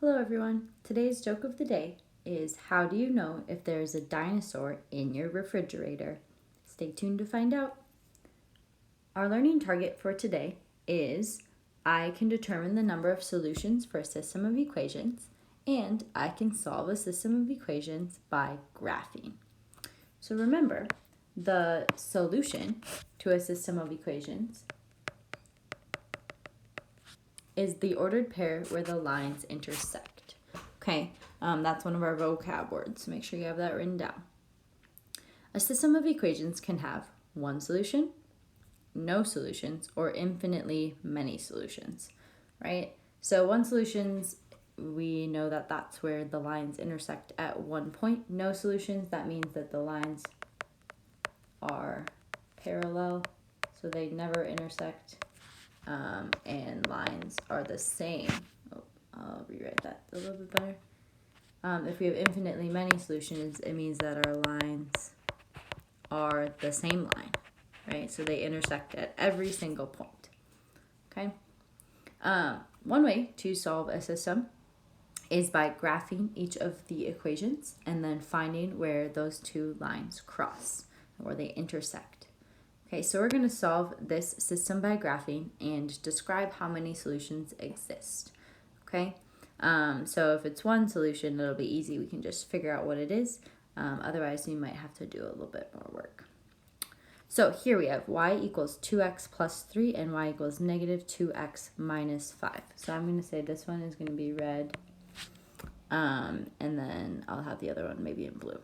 Hello everyone. Today's joke of the day is how do you know if there is a dinosaur in your refrigerator? Stay tuned to find out. Our learning target for today is I can determine the number of solutions for a system of equations and I can solve a system of equations by graphing. So remember, the solution to a system of equations is the ordered pair where the lines intersect. Okay, that's one of our vocab words, so make sure you have that written down. A system of equations can have one solution, no solutions, or infinitely many solutions, right? So one solutions, we know that that's where the lines intersect at one point. No solutions, that means that the lines are parallel, so they never intersect, and lines are the same. I'll rewrite that a little bit better. If we have infinitely many solutions, it means that our lines are the same line, right? So they intersect at every single point, okay? One way to solve a system is by graphing each of the equations and then finding where those two lines cross, or they intersect. Okay, so we're going to solve this system by graphing and describe how many solutions exist, okay? So if it's one solution, it'll be easy. We can just figure out what it is. Otherwise, we might have to do a little bit more work. So here we have y equals 2x plus 3 and y equals negative 2x minus 5. So I'm going to say this one is going to be red, and then I'll have the other one maybe in blue.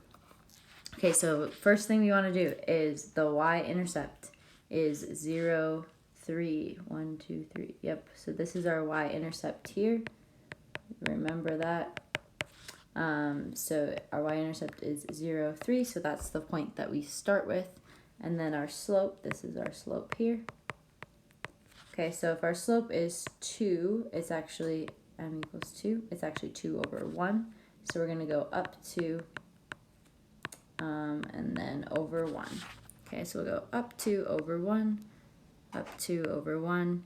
Okay, so first thing we want to do is the y-intercept is 0, 3, 1, 2, 3. Yep, so this is our y-intercept here. Remember that. So our y-intercept is 0, 3, so that's the point that we start with. And then our slope, this is our slope here. Okay, so if our slope is 2, it's actually m equals 2. It's actually 2 over 1. So we're going to go up 2 and then over 1. Okay, so we'll go up 2 over 1, up 2 over 1.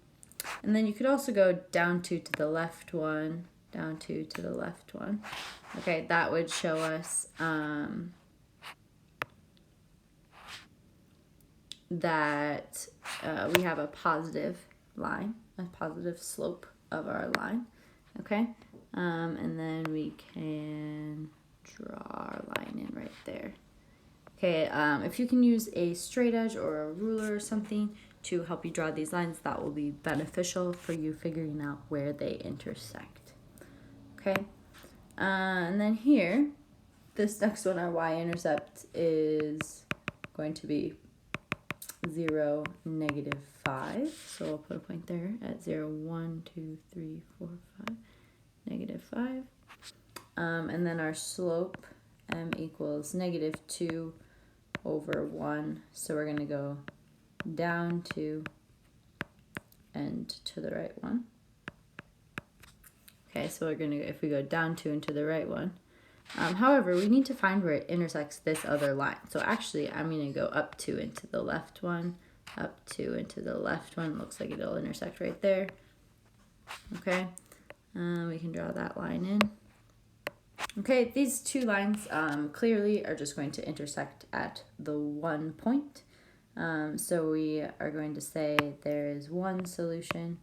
And then you could also go down 2 to the left 1, down 2 to the left 1. Okay, that would show us that we have a positive line, a positive slope of our line, okay? And then we can draw our line in right there. Okay, if you can use a straight edge or a ruler or something to help you draw these lines, that will be beneficial for you figuring out where they intersect. Okay, and then here, this next one, our y-intercept is going to be 0, negative 5. So we'll put a point there at 0, 1, 2, 3, 4, 5, negative 5. And then our slope, m equals negative 2 over 1. So we're going to go down 2 and to the right 1. Okay, so we're going to, if we go down 2 and to the right 1. However, we need to find where it intersects this other line. So actually, I'm going to go up 2 into the left 1, up 2 into the left 1. Looks like it'll intersect right there. Okay, we can draw that line in. Okay, these two lines clearly are just going to intersect at the one point. So we are going to say there is one solution.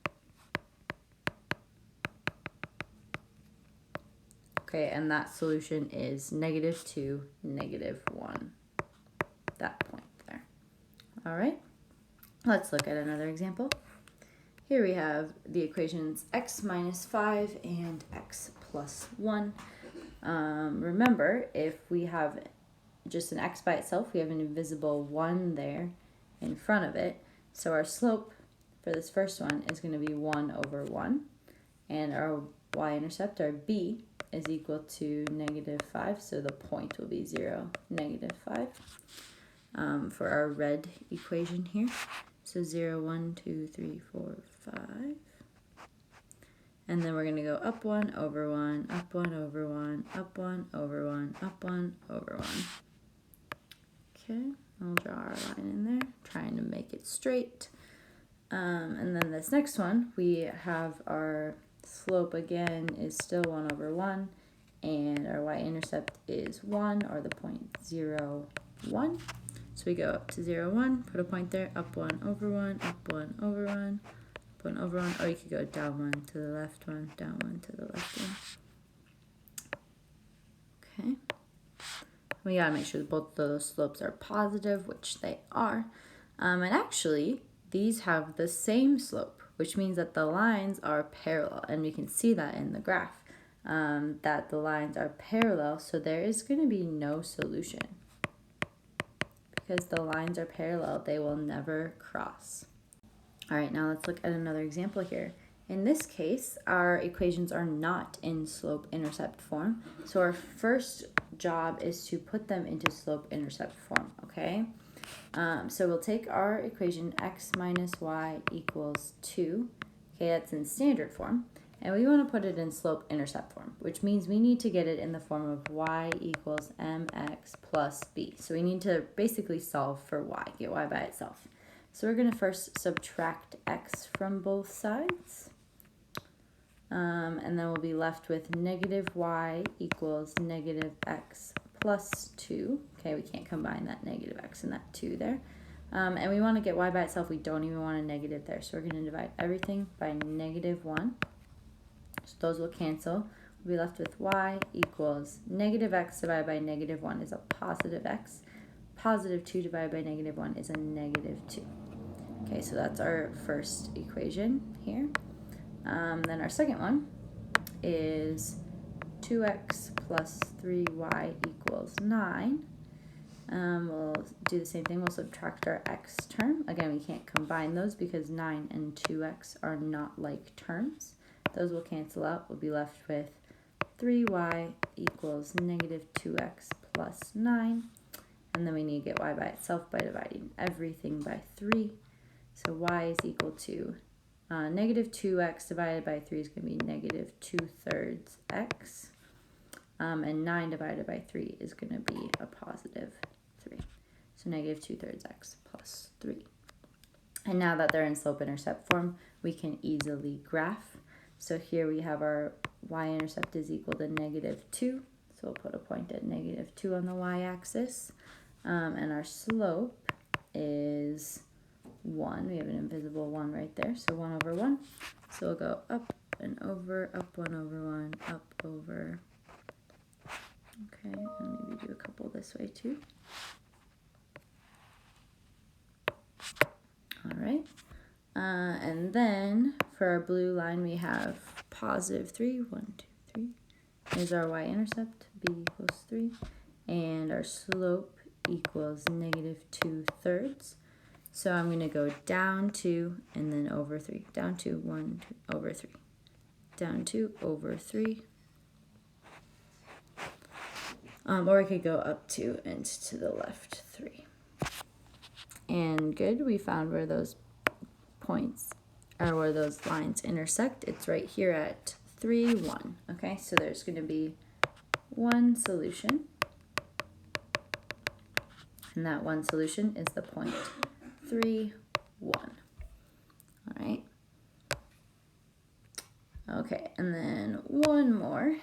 Okay, and that solution is negative 2, negative 1. That point there. All right, let's look at another example. Here we have the equations x minus 5 and x plus 1. Remember, if we have just an x by itself, we have an invisible 1 there in front of it. So our slope for this first one is going to be 1 over 1. And our y-intercept, our b, is equal to negative 5. So the point will be 0, negative 5 for our red equation here. So 0, 1, 2, 3, 4, 5. And then we're going to go up 1 over 1, up 1 over 1, up 1 over 1, up 1 over 1. Okay, I'll draw our line in there, trying to make it straight. And then this next one, we have our Slope again is still 1 over 1, and our y-intercept is 1, or the point 0, 1. So we go up to 0, 1, put a point there, up 1 over 1, up 1 over 1, up 1 over 1, or you could go down 1 to the left 1, down 1 to the left 1. Okay. We gotta make sure that both of those slopes are positive, which they are. And actually, these have the same slope, which means that the lines are parallel, and we can see that in the graph, that the lines are parallel, so there is going to be no solution. Because the lines are parallel, they will never cross. All right, now let's look at another example here. In this case, our equations are not in slope-intercept form, so our first job is to put them into slope-intercept form, okay? So we'll take our equation x minus y equals 2. Okay, that's in standard form. And we want to put it in slope-intercept form, which means we need to get it in the form of y equals mx plus b. So we need to basically solve for y, get y by itself. So we're going to first subtract x from both sides. And then we'll be left with negative y equals negative x plus 2. Okay, we can't combine that negative x and that 2 there. And we want to get y by itself. We don't even want a negative there. So we're going to divide everything by negative 1. So those will cancel. We'll be left with y equals negative x divided by negative 1 is a positive x. Positive 2 divided by negative 1 is a negative 2. Okay, so that's our first equation here. Then our second one is 2x plus 3y equals 9. We'll do the same thing. We'll subtract our x term. Again, we can't combine those because 9 and 2x are not like terms. Those will cancel out. We'll be left with 3y equals negative 2x plus 9. And then we need to get y by itself by dividing everything by 3. So y is equal to negative 2x divided by 3 is going to be negative 2/3 x. And 9 divided by 3 is going to be a positive 3. So negative 2/3 x plus 3. And now that they're in slope-intercept form, we can easily graph. So here we have our y-intercept is equal to negative 2. So we'll put a point at negative 2 on the y-axis. And our slope is 1. We have an invisible 1 right there. So 1 over 1. So we'll go up and over, up 1 over 1, up over. Okay, and maybe do a couple this way too. All right. And then for our blue line, we have positive 3. 1, 2, 3 is our y-intercept, b equals 3. And our slope equals negative 2/3. So I'm going to go down 2 and then over 3. Down 2, 1, 2, over 3. Down 2, over 3. Or I could go up 2 and to the left 3. And good, we found where those points, or where those lines intersect. It's right here at 3, 1. Okay, so there's going to be one solution. And that one solution is the point 3, 1. All right. Okay, and then one more.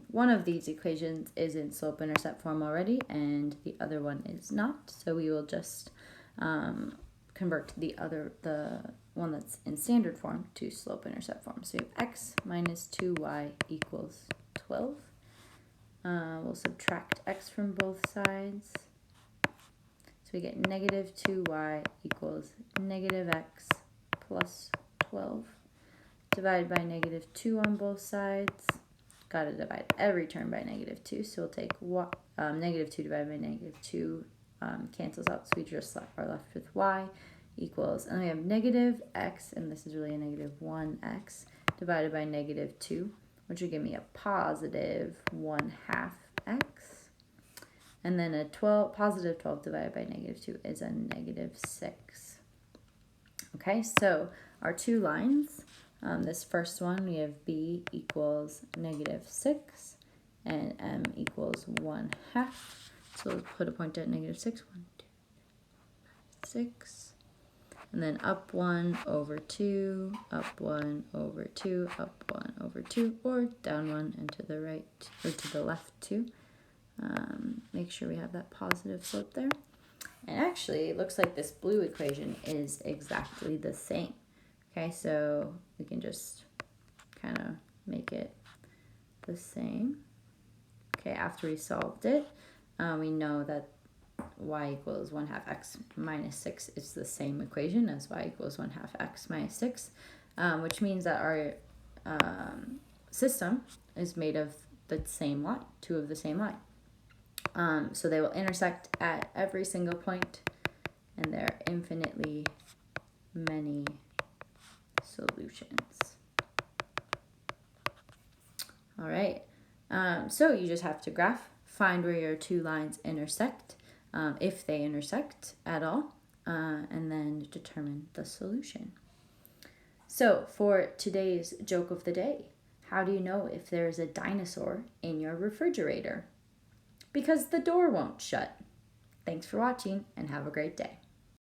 One of these equations is in slope-intercept form already, and the other one is not. So we will just convert the one that's in standard form to slope-intercept form. So we have x minus 2y equals 12. We'll subtract x from both sides. So we get negative 2y equals negative x plus 12. Divided by negative 2 on both sides. Got to divide every term by negative 2. So we'll take negative 2 divided by negative 2 cancels out. So we just are left with y equals, and we have negative x, and this is really a negative 1x, divided by negative 2, which would give me a positive 1/2 x. And then a positive 12 divided by negative 2 is a negative 6. Okay, so our two lines, this first one, we have b equals negative 6, and m equals 1/2. So we'll put a point at negative 6. 1, 2, 6. and then up 1 over 2, up 1 over 2, up 1 over 2, or down 1 and to the right, or to the left 2. Make sure we have that positive slope there. And actually, it looks like this blue equation is exactly the same. Okay, so we can just kind of make it the same. Okay, after we solved it, we know that y equals 1/2 x minus 6 is the same equation as y equals 1/2 x minus 6, which means that our system is made of the same line, two of the same line. So they will intersect at every single point, and there are infinitely many solutions. All right, so you just have to graph, find where your two lines intersect, if they intersect at all, and then determine the solution. So for today's joke of the day, how do you know if there's a dinosaur in your refrigerator? Because the door won't shut. Thanks for watching and have a great day.